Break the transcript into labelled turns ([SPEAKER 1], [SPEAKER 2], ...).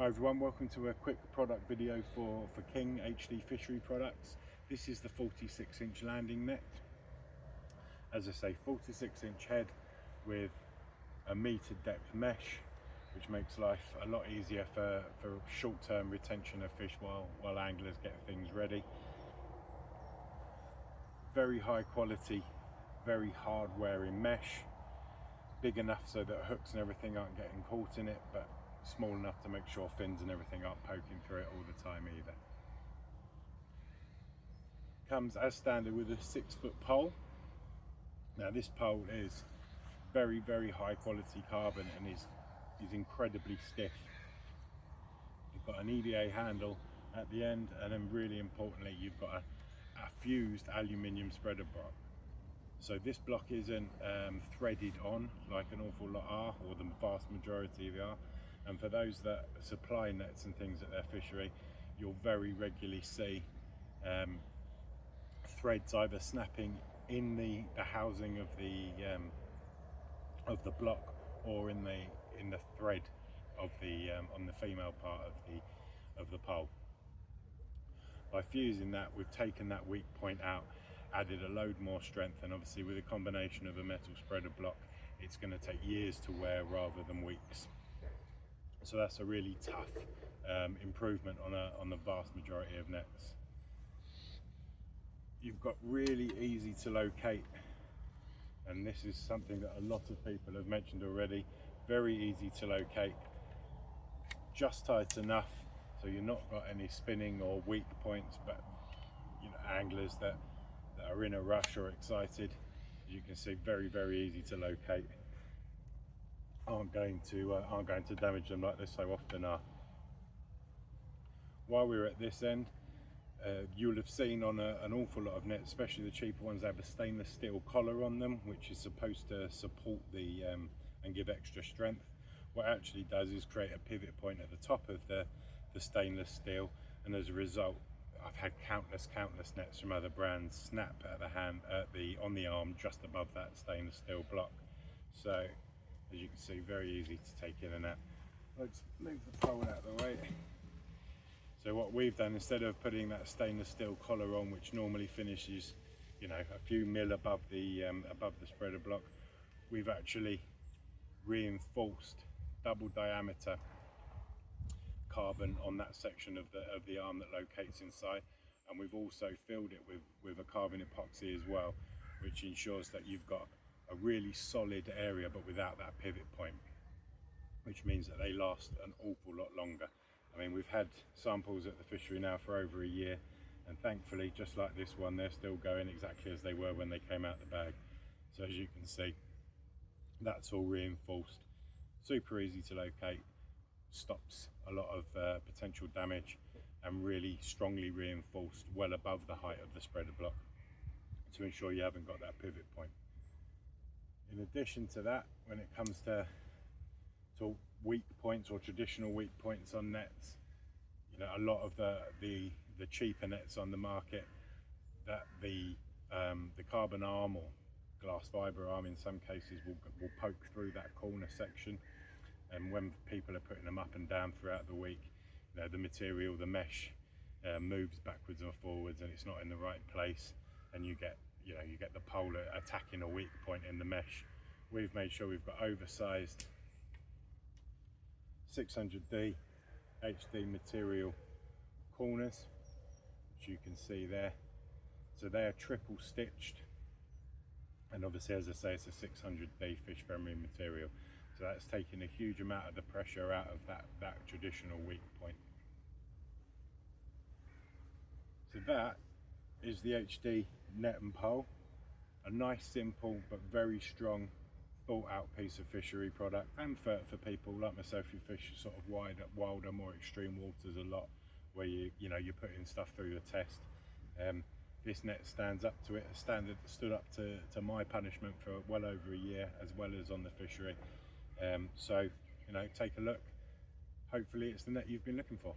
[SPEAKER 1] Hi everyone, welcome to a quick product video for King HD Fishery products. This is the 46-inch landing net. As I say, 46-inch head with a metre depth mesh, which makes life a lot easier for short-term retention of fish while anglers get things ready. Very high quality, very hard wearing mesh, big enough so that hooks and everything aren't getting caught in it, but small enough to make sure fins and everything aren't poking through it all the time either. Comes as standard with a 6-foot pole. Now this pole is very high quality carbon and is incredibly stiff. You've got an EVA handle at the end, and then really importantly you've got a fused aluminium spreader block. So this block isn't threaded on like an awful lot are, or the vast majority of are. And for those that supply nets and things at their fishery, you'll very regularly see threads either snapping in the housing of the block, or in the thread of the on the female part of the pole. By fusing that, we've taken that weak point out, added a load more strength, and obviously with a combination of a metal spreader block, it's going to take years to wear rather than weeks. So that's a really tough improvement on the vast majority of nets. You've got really easy to locate, and this is something that a lot of people have mentioned already. Very easy to locate, just tight enough so you're not got any spinning or weak points, but you know, anglers that are in a rush or excited, as you can see, very easy to locate. aren't going to damage them like they so often are. While we're at this end, you'll have seen on an awful lot of nets, especially the cheaper ones, they have a stainless steel collar on them, which is supposed to support the and give extra strength. What it actually does is create a pivot point at the top of the stainless steel, and as a result, I've had countless nets from other brands snap at on the arm just above that stainless steel block. So as you can see, very easy to take in and out. Let's move the pole out of the way. So what we've done, instead of putting that stainless steel collar on, which normally finishes, you know, a few mil above the spreader block, we've actually reinforced double diameter carbon on that section of the arm that locates inside, and we've also filled it with a carbon epoxy as well, which ensures that you've got a really solid area but without that pivot point, which means that they last an awful lot longer. I mean, we've had samples at the fishery now for over a year, and thankfully, just like this one, they're still going exactly as they were when they came out the bag. So as you can see, that's all reinforced, super easy to locate, stops a lot of potential damage, and really strongly reinforced well above the height of the spreader block to ensure you haven't got that pivot point. In addition to that, when it comes to weak points or traditional weak points on nets, you know, a lot of the cheaper nets on the market, that the carbon arm or glass fibre arm in some cases will poke through that corner section, and when people are putting them up and down throughout the week, you know, the material, the mesh moves backwards and forwards, and it's not in the right place, and you get the pole attacking a weak point in the mesh. We've made sure we've got oversized 600D HD material corners, which you can see there. So they are triple stitched, and obviously, as I say, it's a 600D fish memory material, so that's taking a huge amount of the pressure out of that traditional weak point. So that is the HD net and pole, a nice, simple but very strong, thought out piece of fishery product, and for people like myself who fish sort of wilder, more extreme waters a lot, where you're putting stuff through your test. This net stands up to it. Stood up to my punishment for well over a year, as well as on the fishery. So, you know, take a look. Hopefully it's the net you've been looking for.